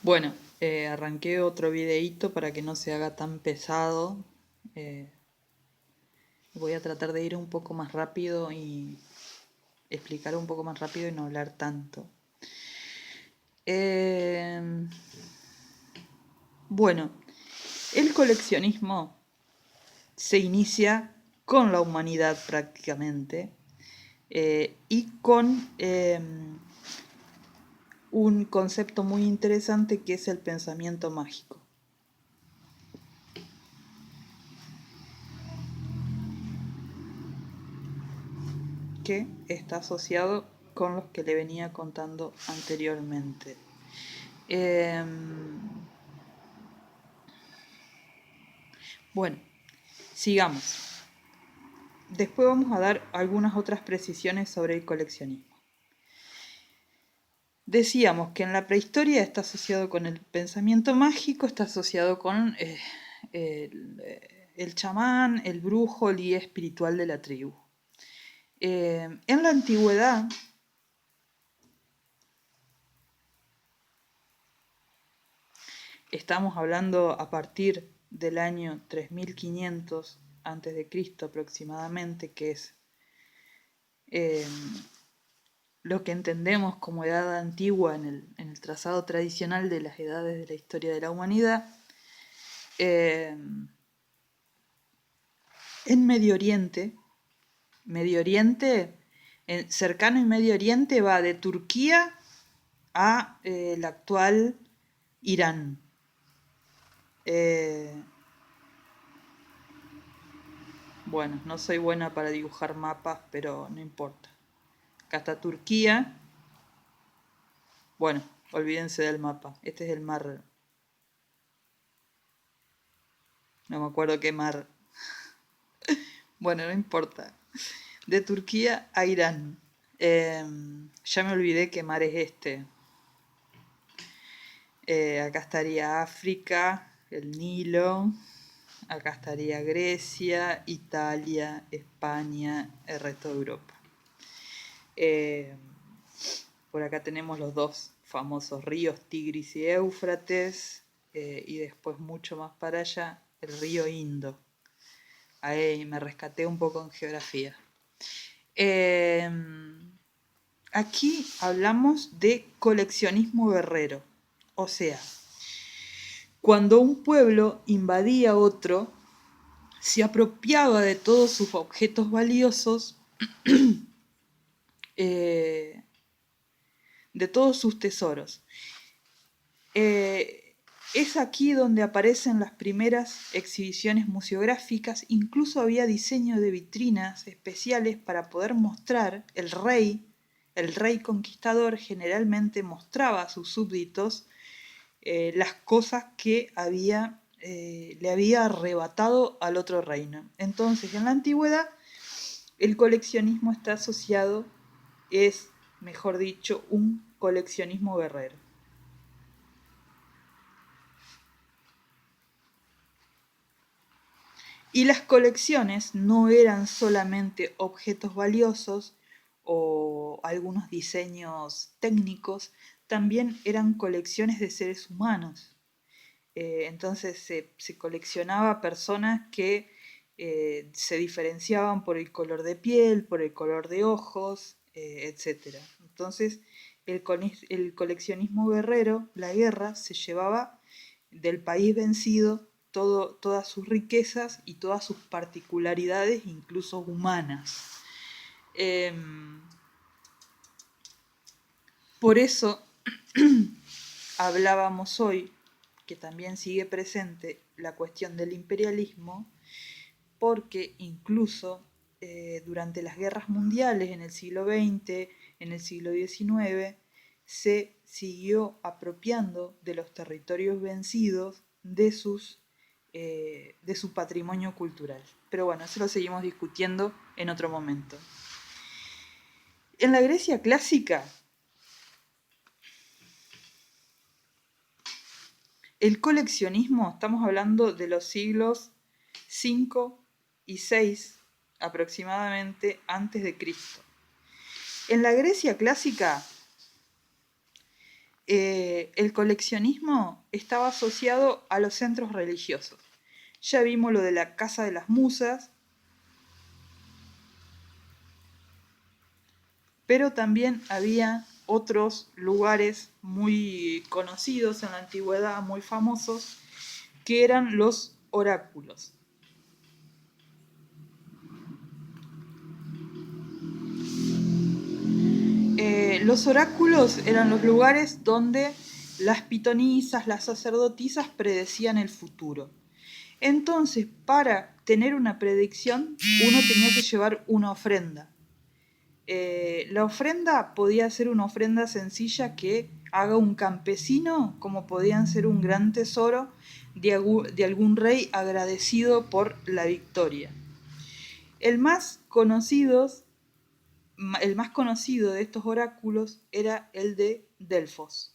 Bueno, arranqué otro videíto para que no se haga tan pesado. Eh, Voy a tratar de ir un poco más rápido y explicar un poco más rápido y no hablar tanto. Eh, bueno, el coleccionismo se inicia con la humanidad prácticamente y con un concepto muy interesante que es el pensamiento mágico. Que está asociado con los que le venía contando anteriormente. Bueno, sigamos. Después vamos a dar algunas otras precisiones sobre el coleccionismo. Decíamos que en la prehistoria está asociado con el pensamiento mágico, está asociado con el chamán, el brujo, el guía espiritual de la tribu. En la antigüedad, estamos hablando a partir del año 3500 a.C. aproximadamente, que es lo que entendemos como edad antigua en el trazado tradicional de las edades de la historia de la humanidad. En Medio Oriente, cercano y Medio Oriente va de Turquía a el actual Irán. Bueno, no soy buena para dibujar mapas, pero no importa. Acá está Turquía. Bueno, olvídense del mapa. Este es el mar. No me acuerdo qué mar. Bueno, no importa. De Turquía a Irán. Ya me olvidé qué mar es este. Acá estaría África, el Nilo. Acá estaría Grecia, Italia, España, el resto de Europa. Por acá tenemos los dos famosos ríos Tigris y Éufrates. Y después mucho más para allá, el río Indo. Ahí me rescaté un poco en geografía. Aquí hablamos de coleccionismo guerrero. O sea, cuando un pueblo invadía otro, se apropiaba de todos sus objetos valiosos, de todos sus tesoros. Es aquí donde aparecen las primeras exhibiciones museográficas, incluso había diseño de vitrinas especiales para poder mostrar el rey conquistador generalmente mostraba a sus súbditos las cosas que le había arrebatado al otro reino. Entonces, en la antigüedad, el coleccionismo está asociado, es, mejor dicho, un coleccionismo guerrero. Y las colecciones no eran solamente objetos valiosos o algunos diseños técnicos, también eran colecciones de seres humanos. Entonces se coleccionaba personas que se diferenciaban por el color de piel, por el color de ojos, etc. Entonces el coleccionismo guerrero, la guerra, se llevaba del país vencido todas sus riquezas y todas sus particularidades, incluso humanas. Por eso hablábamos hoy, que también sigue presente, la cuestión del imperialismo, porque incluso durante las guerras mundiales en el siglo XX, en el siglo XIX, se siguió apropiando de los territorios vencidos de su patrimonio cultural. Pero bueno, eso lo seguimos discutiendo en otro momento. En la Grecia clásica, el coleccionismo, estamos hablando de los siglos 5 y 6 aproximadamente antes de Cristo. En la Grecia clásica, el coleccionismo estaba asociado a los centros religiosos. Ya vimos lo de la Casa de las Musas, pero también había otros lugares muy conocidos en la antigüedad, muy famosos, que eran los oráculos. Los oráculos eran los lugares donde las pitonisas, las sacerdotisas predecían el futuro. Entonces, para tener una predicción, uno tenía que llevar una ofrenda. La ofrenda podía ser una ofrenda sencilla que haga un campesino, como podían ser un gran tesoro de algún rey agradecido por la victoria. El más conocido de estos oráculos era el de Delfos.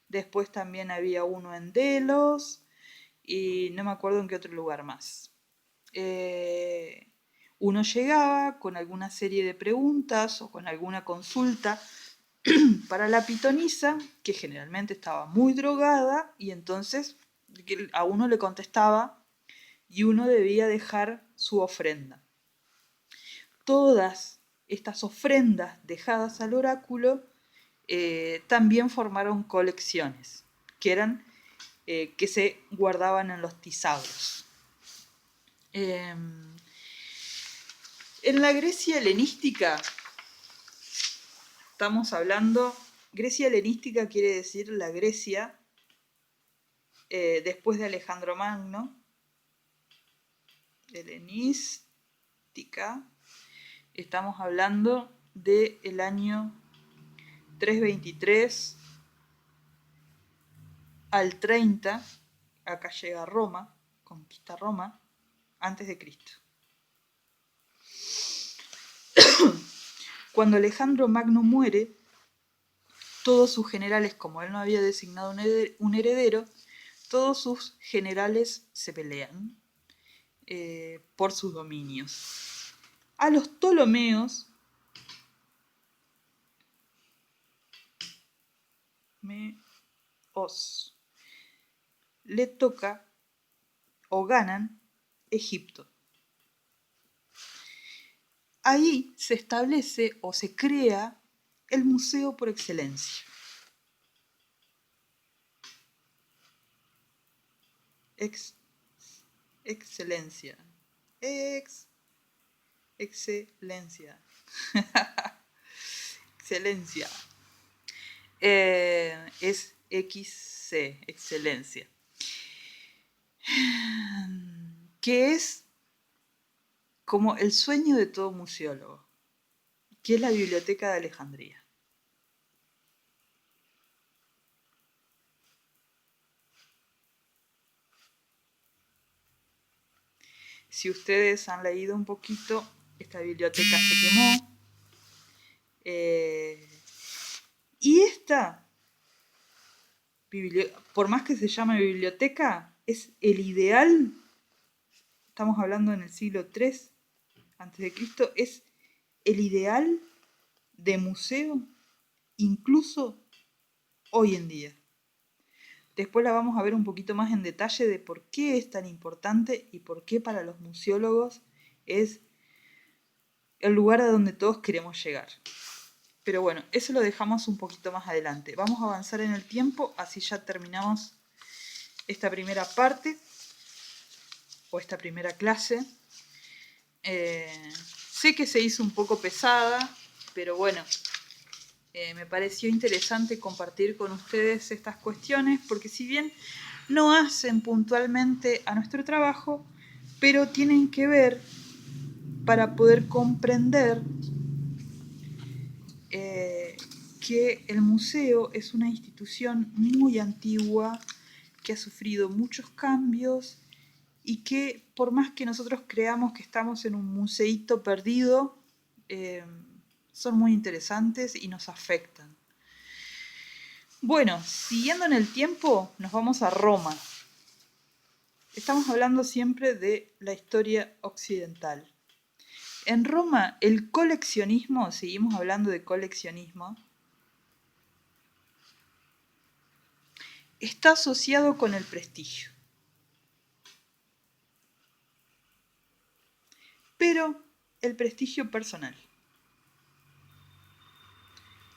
Después también había uno en Delos y no me acuerdo en qué otro lugar más. Uno llegaba con alguna serie de preguntas o con alguna consulta para la pitonisa, que generalmente estaba muy drogada, y entonces a uno le contestaba y uno debía dejar su ofrenda. Todas estas ofrendas dejadas al oráculo también formaron colecciones, que eran que se guardaban en los tisauros. En la Grecia helenística, estamos hablando, Grecia helenística quiere decir la Grecia después de Alejandro Magno, helenística, estamos hablando del año 323 al 30, acá llega Roma, conquista Roma, antes de Cristo. Cuando Alejandro Magno muere, todos sus generales, como él no había designado un heredero, todos sus generales se pelean por sus dominios. A los Ptolomeos le toca o ganan Egipto. Ahí se establece o se crea el museo por excelencia. Excelencia. Excelencia. Excelencia. Es XC, excelencia. Que es como el sueño de todo museólogo, que es la Biblioteca de Alejandría. Si ustedes han leído un poquito, esta biblioteca se quemó. Y esta, por más que se llame biblioteca, es el ideal. Estamos hablando en el siglo III a.C., es el ideal de museo, incluso hoy en día. Después la vamos a ver un poquito más en detalle de por qué es tan importante y por qué para los museólogos es el lugar a donde todos queremos llegar. Pero bueno, eso lo dejamos un poquito más adelante. Vamos a avanzar en el tiempo, así ya terminamos esta primera parte o esta primera clase. Sé que se hizo un poco pesada, pero bueno, me pareció interesante compartir con ustedes estas cuestiones, porque si bien no hacen puntualmente a nuestro trabajo, pero tienen que ver para poder comprender que el museo es una institución muy antigua, que ha sufrido muchos cambios y que por más que nosotros creamos que estamos en un museíto perdido, son muy interesantes y nos afectan. Bueno, siguiendo en el tiempo, nos vamos a Roma. Estamos hablando siempre de la historia occidental. En Roma, el coleccionismo, seguimos hablando de coleccionismo, está asociado con el prestigio. Pero el prestigio personal.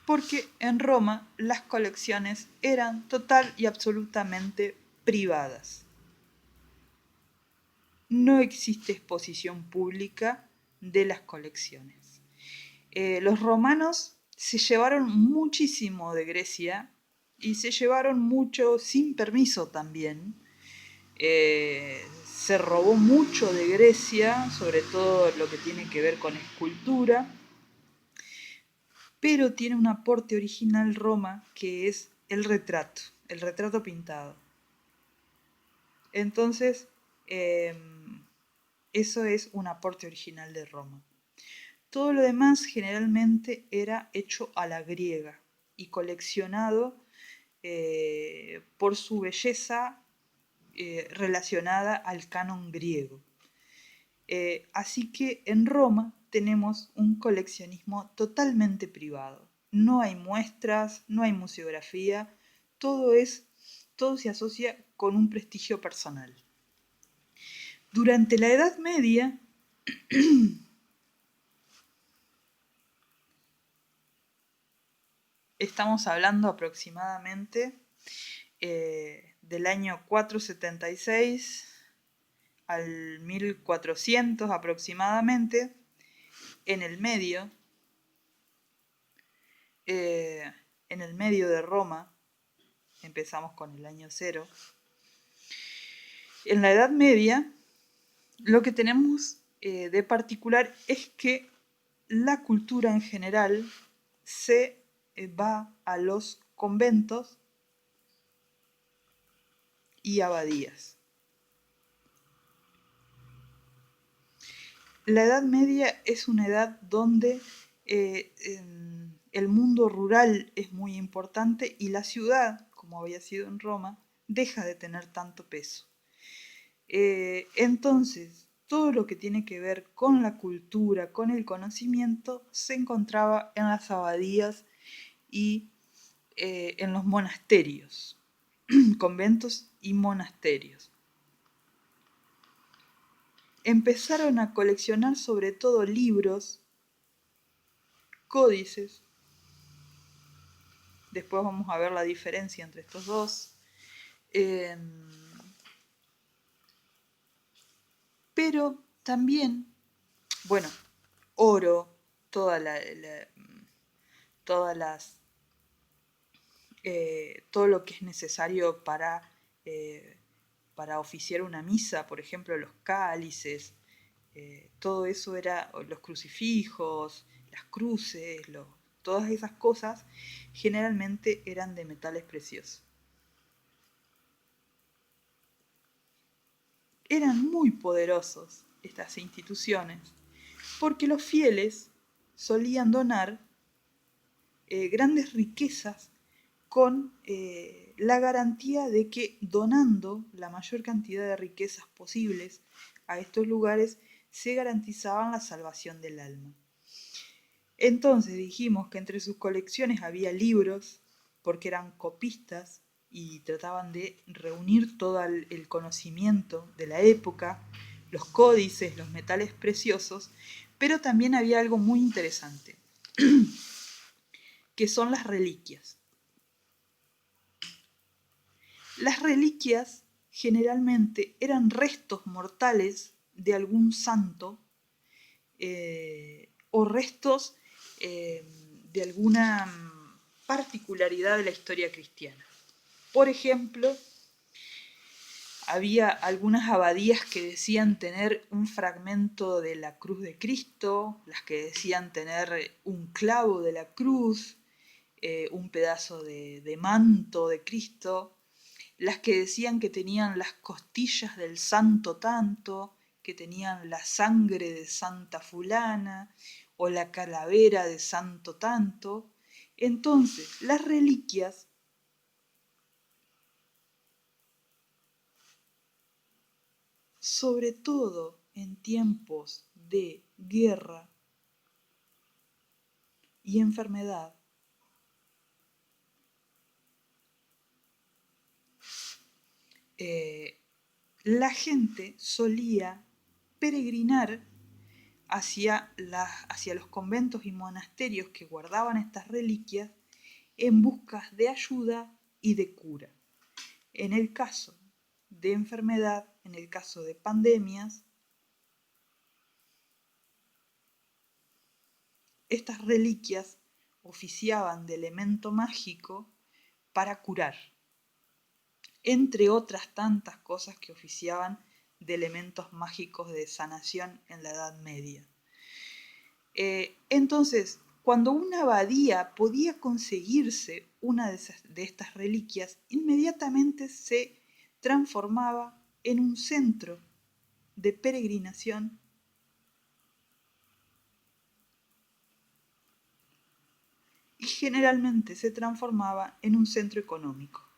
Porque en Roma las colecciones eran total y absolutamente privadas. No existe exposición pública de las colecciones. Los romanos se llevaron muchísimo de Grecia y se llevaron mucho sin permiso también. Se robó mucho de Grecia, sobre todo lo que tiene que ver con escultura, pero tiene un aporte original Roma que es el retrato pintado. Entonces, eso es un aporte original de Roma. Todo lo demás generalmente era hecho a la griega y coleccionado por su belleza relacionada al canon griego. Así que en Roma tenemos un coleccionismo totalmente privado. No hay muestras, no hay museografía, todo se asocia con un prestigio personal. Durante la Edad Media, estamos hablando aproximadamente del año 476 al 1400 aproximadamente, en el medio de Roma, empezamos con el año 0. En la Edad Media, lo que tenemos de particular es que la cultura en general se va a los conventos y abadías. La Edad Media es una edad donde el mundo rural es muy importante y la ciudad, como había sido en Roma, deja de tener tanto peso. Entonces, todo lo que tiene que ver con la cultura, con el conocimiento, se encontraba en las abadías y en los monasterios, conventos y monasterios. Empezaron a coleccionar sobre todo libros, códices. Después vamos a ver la diferencia entre estos dos. Pero también, bueno, oro, todas las todo lo que es necesario para oficiar una misa, por ejemplo, los cálices, todo eso era, los crucifijos, las cruces, todas esas cosas generalmente eran de metales preciosos. Eran muy poderosos estas instituciones porque los fieles solían donar grandes riquezas con la garantía de que donando la mayor cantidad de riquezas posibles a estos lugares se garantizaban la salvación del alma. Entonces dijimos que entre sus colecciones había libros, porque eran copistas y trataban de reunir todo el conocimiento de la época, los códices, los metales preciosos, pero también había algo muy interesante, que son las reliquias. Las reliquias generalmente eran restos mortales de algún santo o restos de alguna particularidad de la historia cristiana. Por ejemplo, había algunas abadías que decían tener un fragmento de la cruz de Cristo, las que decían tener un clavo de la cruz, un pedazo de manto de Cristo, las que decían que tenían las costillas del santo tanto, que tenían la sangre de santa fulana o la calavera de santo tanto. Entonces, las reliquias sobre todo en tiempos de guerra y enfermedad, la gente solía peregrinar hacia los conventos y monasterios que guardaban estas reliquias en busca de ayuda y de cura. En el caso de enfermedad, en el caso de pandemias, estas reliquias oficiaban de elemento mágico para curar, entre otras tantas cosas que oficiaban de elementos mágicos de sanación en la Edad Media. Entonces, cuando una abadía podía conseguirse una de estas reliquias, inmediatamente se transformaba en un centro de peregrinación y generalmente se transformaba en un centro económico,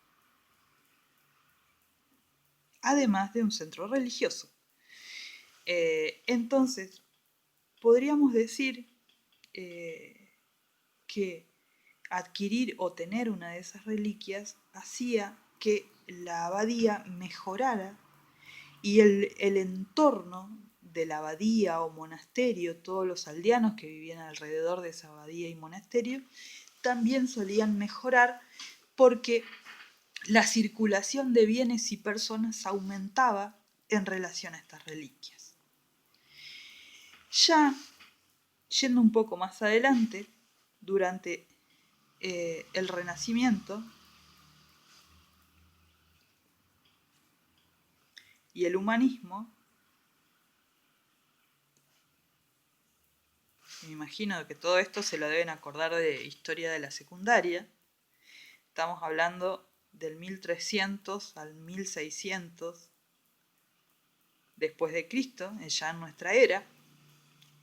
además de un centro religioso. Entonces, podríamos decir que adquirir o tener una de esas reliquias hacía que la abadía mejorara y el entorno de la abadía o monasterio, todos los aldeanos que vivían alrededor de esa abadía y monasterio, también solían mejorar porque la circulación de bienes y personas aumentaba en relación a estas reliquias. Ya yendo un poco más adelante, durante el Renacimiento y el humanismo, me imagino que todo esto se lo deben acordar de historia de la secundaria. Estamos hablando del 1300 al 1600 después de Cristo, ya en nuestra era.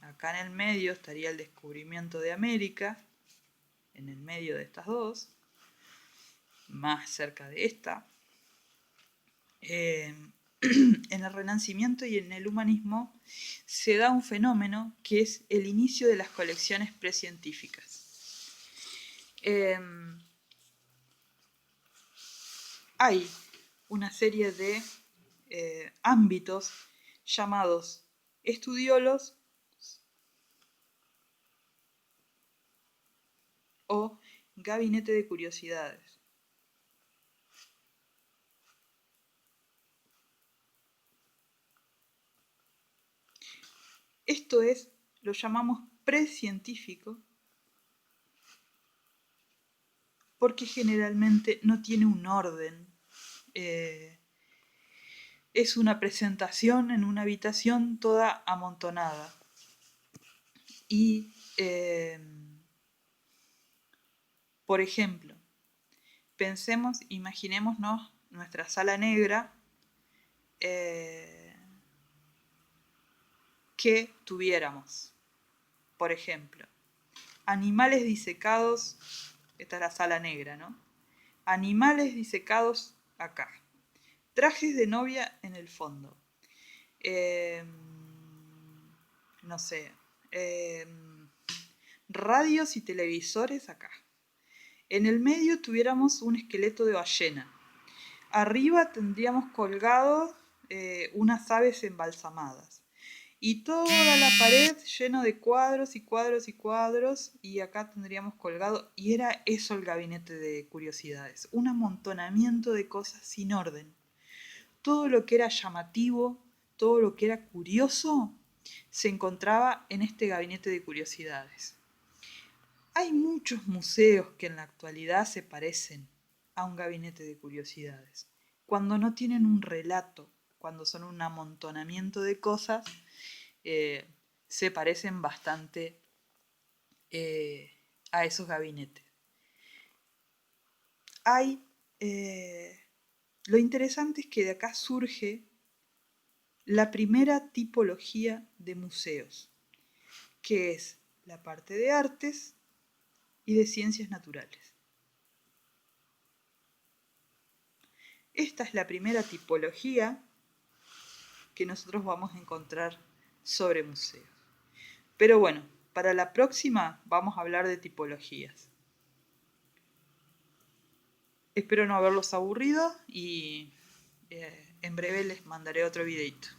Acá en el medio estaría el descubrimiento de América, en el medio de estas dos, más cerca de esta. En el Renacimiento y en el humanismo se da un fenómeno que es el inicio de las colecciones precientíficas. Hay una serie de ámbitos llamados estudiolos o gabinete de curiosidades. Esto es, lo llamamos precientífico porque generalmente no tiene un orden. Es una presentación en una habitación toda amontonada. Y, por ejemplo, imaginémonos nuestra sala negra que tuviéramos, por ejemplo, animales disecados, esta es la sala negra, ¿no? Animales disecados acá, trajes de novia en el fondo, no sé, radios y televisores acá. En el medio tuviéramos un esqueleto de ballena. Arriba tendríamos colgados unas aves embalsamadas. Y toda la pared lleno de cuadros y cuadros y cuadros. Y acá tendríamos colgado. Y era eso el gabinete de curiosidades. Un amontonamiento de cosas sin orden. Todo lo que era llamativo, todo lo que era curioso, se encontraba en este gabinete de curiosidades. Hay muchos museos que en la actualidad se parecen a un gabinete de curiosidades. Cuando no tienen un relato, cuando son un amontonamiento de cosas, se parecen bastante a esos gabinetes. Lo interesante es que de acá surge la primera tipología de museos, que es la parte de artes y de ciencias naturales. Esta es la primera tipología que nosotros vamos a encontrar sobre museos. Pero bueno, para la próxima vamos a hablar de tipologías. Espero no haberlos aburrido y En breve les mandaré otro videito.